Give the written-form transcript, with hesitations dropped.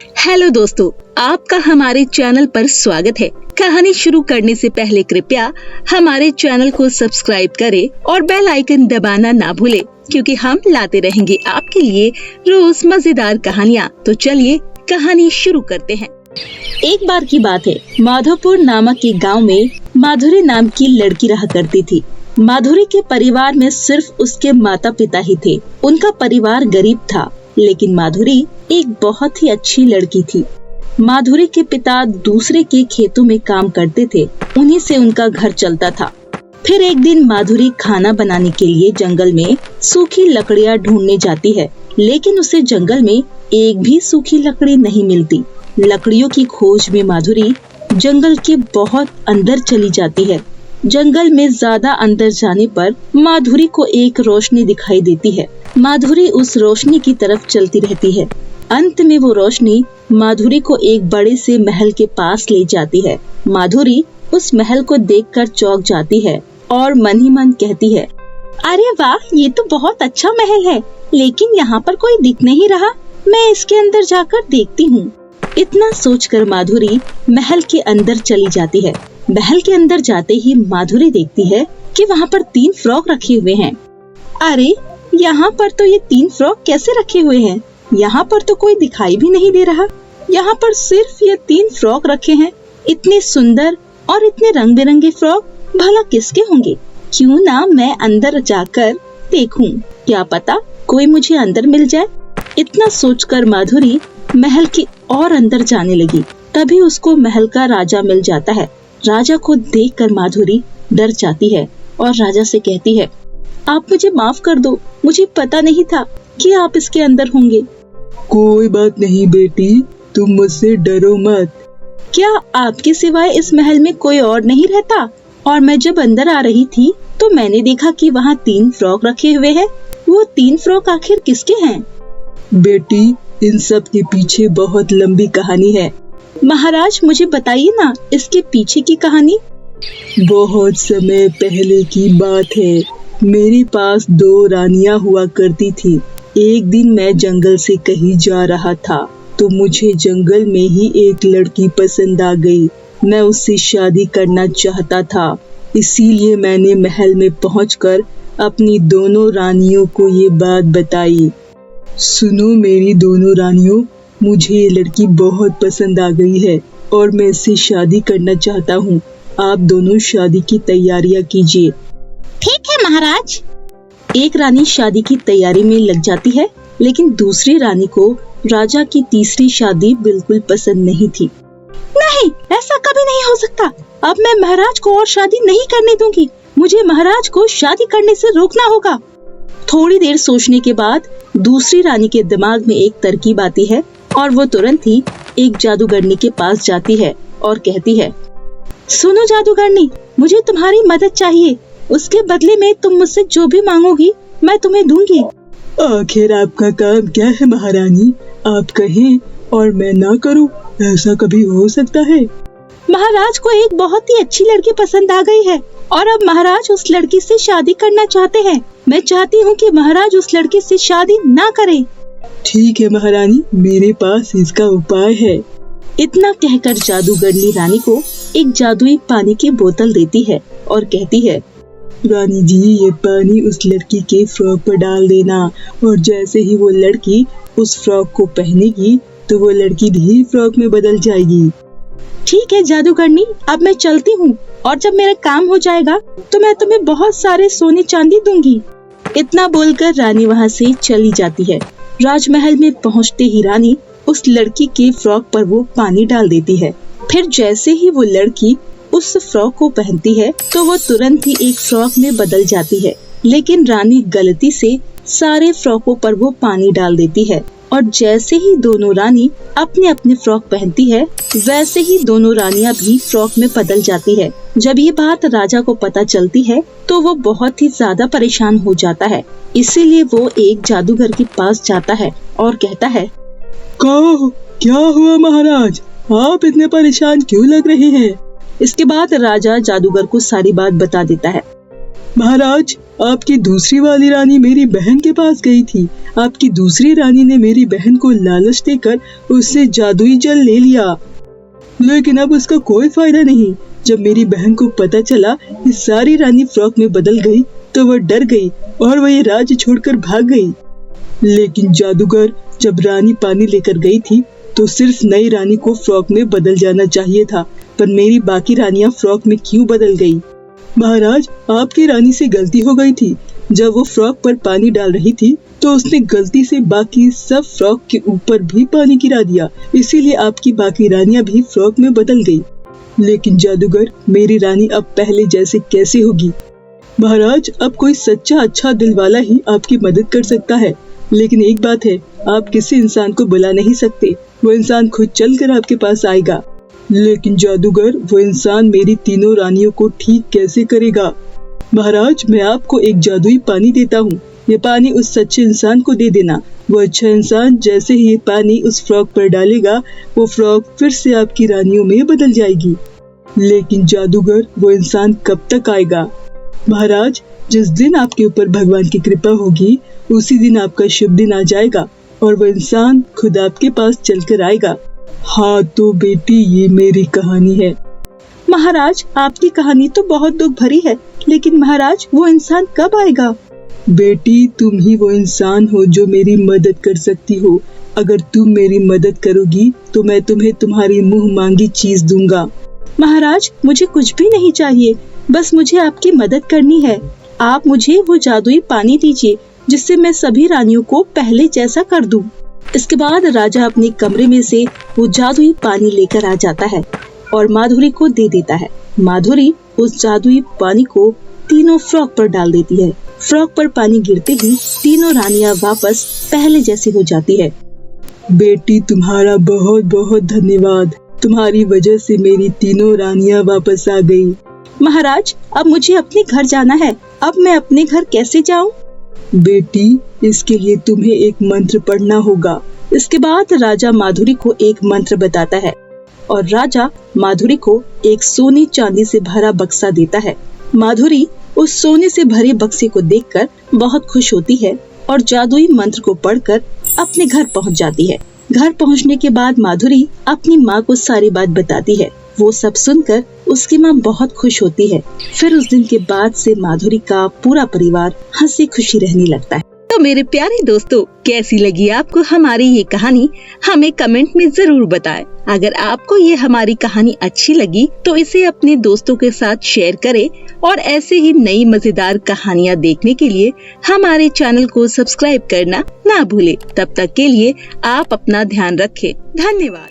Hello दोस्तों, आपका हमारे चैनल पर स्वागत है। कहानी शुरू करने से पहले कृपया हमारे चैनल को सब्सक्राइब करें और बेल आइकन दबाना ना भूलें, क्योंकि हम लाते रहेंगे आपके लिए रोज मजेदार कहानियाँ। तो चलिए कहानी शुरू करते हैं। एक बार की बात है, माधोपुर नामक एक गांव में माधुरी नाम की लड़की रहा करती थी। माधुरी के परिवार में सिर्फ उसके माता पिता ही थे। उनका परिवार गरीब था, लेकिन माधुरी एक बहुत ही अच्छी लड़की थी। माधुरी के पिता दूसरे के खेतों में काम करते थे, उन्हीं से उनका घर चलता था। फिर एक दिन माधुरी खाना बनाने के लिए जंगल में सूखी लकड़ियाँ ढूंढने जाती है, लेकिन उसे जंगल में एक भी सूखी लकड़ी नहीं मिलती। लकड़ियों की खोज में माधुरी जंगल के बहुत अंदर चली जाती है। जंगल में ज्यादा अंदर जाने पर माधुरी को एक रोशनी दिखाई देती है। माधुरी उस रोशनी की तरफ चलती रहती है। अंत में वो रोशनी माधुरी को एक बड़े से महल के पास ले जाती है। माधुरी उस महल को देखकर चौंक जाती है और मन ही मन कहती है, अरे वाह, ये तो बहुत अच्छा महल है, लेकिन यहाँ पर कोई दिख नहीं रहा। मैं इसके अंदर जाकर देखती हूँ। इतना सोचकर माधुरी महल के अंदर चली जाती है। महल के अंदर जाते ही माधुरी देखती है कि वहाँ पर 3 फ्रॉक रखे हुए हैं। अरे, यहाँ पर तो ये 3 फ्रॉक कैसे रखे हुए हैं? यहाँ पर तो कोई दिखाई भी नहीं दे रहा। यहाँ पर सिर्फ ये 3 फ्रॉक रखे हैं। इतने सुंदर और इतने रंग बिरंगे फ्रॉक भला किसके होंगे? क्यों ना मैं अंदर जाकर देखूं, क्या पता कोई मुझे अंदर मिल जाए। इतना सोचकर माधुरी महल के और अंदर जाने लगी। तभी उसको महल का राजा मिल जाता है। राजा को देखकर माधुरी डर जाती है और राजा से कहती है, आप मुझे माफ कर दो, मुझे पता नहीं था कि आप इसके अंदर होंगे। कोई बात नहीं बेटी, तुम मुझसे डरो मत। क्या आपके सिवाय इस महल में कोई और नहीं रहता? और मैं जब अंदर आ रही थी तो मैंने देखा कि वहाँ 3 फ्रॉक रखे हुए हैं। वो 3 फ्रॉक आखिर किसके हैं? बेटी, इन सब के पीछे बहुत लंबी कहानी है। महाराज, मुझे बताइए ना इसके पीछे की कहानी। बहुत समय पहले की बात है। मेरे पास 2 रानियां हुआ करती थी। एक दिन मैं जंगल से कहीं जा रहा था तो मुझे जंगल में ही एक लड़की पसंद आ गई। मैं उससे शादी करना चाहता था, इसीलिए मैंने महल में पहुंचकर अपनी दोनों रानियों को ये बात बताई। सुनो मेरी दोनों रानियों, मुझे ये लड़की बहुत पसंद आ गई है और मैं इससे शादी करना चाहता हूँ। आप दोनों शादी की तैयारियां कीजिए। ठीक है महाराज। एक रानी शादी की तैयारी में लग जाती है, लेकिन दूसरी रानी को राजा की तीसरी शादी बिल्कुल पसंद नहीं थी। नहीं, ऐसा कभी नहीं हो सकता। अब मैं महाराज को और शादी नहीं करने दूंगी। मुझे महाराज को शादी करने से रोकना होगा। थोड़ी देर सोचने के बाद दूसरी रानी के दिमाग में एक तरकीब आती है और वो तुरंत ही एक जादूगरनी के पास जाती है और कहती है, सुनो जादूगरनी, मुझे तुम्हारी मदद चाहिए। उसके बदले में तुम मुझसे जो भी मांगोगी मैं तुम्हें दूंगी। आखिर आपका काम क्या है महारानी? आप कहें और मैं ना करूं, ऐसा कभी हो सकता है? महाराज को एक बहुत ही अच्छी लड़की पसंद आ गई है और अब महाराज उस लड़की से शादी करना चाहते हैं। मैं चाहती हूँ कि महाराज उस लड़की से शादी ना करें। ठीक है महारानी, मेरे पास इसका उपाय है। इतना कहकर जादूगरनी रानी को एक जादुई पानी की बोतल देती है और कहती है, रानी जी, ये पानी उस लड़की के फ्रॉक पर डाल देना और जैसे ही वो लड़की उस फ्रॉक को पहनेगी तो वो लड़की भी फ्रॉक में बदल जाएगी। ठीक है जादूगरनी, अब मैं चलती हूँ और जब मेरा काम हो जाएगा तो मैं तुम्हें बहुत सारे सोने चांदी दूंगी। इतना बोलकर रानी वहाँ से चली जाती है। राजमहल में पहुँचते ही रानी उस लड़की के फ्रॉक पर वो पानी डाल देती है। फिर जैसे ही वो लड़की उस फ्रॉक को पहनती है तो वो तुरंत ही एक फ्रॉक में बदल जाती है। लेकिन रानी गलती से सारे फ्रॉकों पर वो पानी डाल देती है और जैसे ही दोनों रानी अपने अपने फ्रॉक पहनती है, वैसे ही दोनों रानियां भी फ्रॉक में बदल जाती है। जब ये बात राजा को पता चलती है तो वो बहुत ही ज्यादा परेशान हो जाता है। इसीलिए वो एक जादूगर के पास जाता है और कहता है, क्या हुआ महाराज, आप इतने परेशान क्यों लग रहे हैं? इसके बाद राजा जादूगर को सारी बात बता देता है। महाराज, आपकी दूसरी वाली रानी मेरी बहन के पास गई थी। आपकी दूसरी रानी ने मेरी बहन को लालच देकर उससे जादुई जल ले लिया, लेकिन अब उसका कोई फायदा नहीं। जब मेरी बहन को पता चला कि सारी रानी फ्रॉक में बदल गई तो वह डर गई और वह ये राज्य छोड़कर भाग गई। लेकिन जादूगर, जब रानी पानी लेकर गई थी तो सिर्फ नई रानी को फ्रॉक में बदल जाना चाहिए था, पर मेरी बाकी रानियां फ्रॉक में क्यों बदल गई? महाराज, आपकी रानी से गलती हो गई थी। जब वो फ्रॉक पर पानी डाल रही थी तो उसने गलती से बाकी सब फ्रॉक के ऊपर भी पानी गिरा दिया, इसीलिए आपकी बाकी रानियां भी फ्रॉक में बदल गई। लेकिन जादूगर, मेरी रानी अब पहले जैसे कैसे होगी? महाराज, अब कोई सच्चा अच्छा दिल वाला ही आपकी मदद कर सकता है, लेकिन एक बात है, आप किसी इंसान को बुला नहीं सकते। वो इंसान खुद चलकर आपके पास आएगा। लेकिन जादूगर, वो इंसान मेरी तीनों रानियों को ठीक कैसे करेगा? महाराज, मैं आपको एक जादुई पानी देता हूँ। ये पानी उस सच्चे इंसान को दे देना। वो अच्छा इंसान जैसे ही ये पानी उस फ्रॉक पर डालेगा, वो फ्रॉक फिर से आपकी रानियों में बदल जाएगी। लेकिन जादूगर, वो इंसान कब तक आएगा? महाराज, जिस दिन आपके ऊपर भगवान की कृपा होगी उसी दिन आपका शुभ दिन आ जाएगा और वो इंसान खुद आपके पास चलकर आएगा। हाँ तो बेटी, ये मेरी कहानी है। महाराज, आपकी कहानी तो बहुत दुख भरी है, लेकिन महाराज वो इंसान कब आएगा? बेटी, तुम ही वो इंसान हो जो मेरी मदद कर सकती हो। अगर तुम मेरी मदद करोगी तो मैं तुम्हें तुम्हारी मुंह मांगी चीज दूंगा। महाराज, मुझे कुछ भी नहीं चाहिए, बस मुझे आपकी मदद करनी है। आप मुझे वो जादुई पानी दीजिए जिससे मैं सभी रानियों को पहले जैसा कर दूं। इसके बाद राजा अपने कमरे में से वो जादुई पानी लेकर आ जाता है और माधुरी को दे देता है। माधुरी उस जादुई पानी को तीनों फ्रॉक पर डाल देती है। फ्रॉक पर पानी गिरते ही तीनों रानियां वापस पहले जैसी हो जाती है। बेटी, तुम्हारा बहुत बहुत धन्यवाद। तुम्हारी वजह से मेरी तीनों रानियां वापस आ गई। महाराज, अब मुझे अपने घर जाना है। अब मैं अपने घर कैसे जाऊं? बेटी, इसके लिए तुम्हें एक मंत्र पढ़ना होगा। इसके बाद राजा माधुरी को एक मंत्र बताता है और राजा माधुरी को एक सोने चांदी से भरा बक्सा देता है। माधुरी उस सोने से भरे बक्से को देखकर बहुत खुश होती है और जादुई मंत्र को पढ़कर अपने घर पहुंच जाती है। घर पहुंचने के बाद माधुरी अपनी माँ को सारी बात बताती है। वो सब सुनकर उसकी माँ बहुत खुश होती है। फिर उस दिन के बाद से माधुरी का पूरा परिवार हंसी खुशी रहने लगता है। तो मेरे प्यारे दोस्तों, कैसी लगी आपको हमारी ये कहानी? हमें कमेंट में जरूर बताएं। अगर आपको ये हमारी कहानी अच्छी लगी तो इसे अपने दोस्तों के साथ शेयर करें और ऐसे ही नई मजेदार कहानियाँ देखने के लिए हमारे चैनल को सब्सक्राइब करना ना भूलें। तब तक के लिए आप अपना ध्यान रखें। धन्यवाद।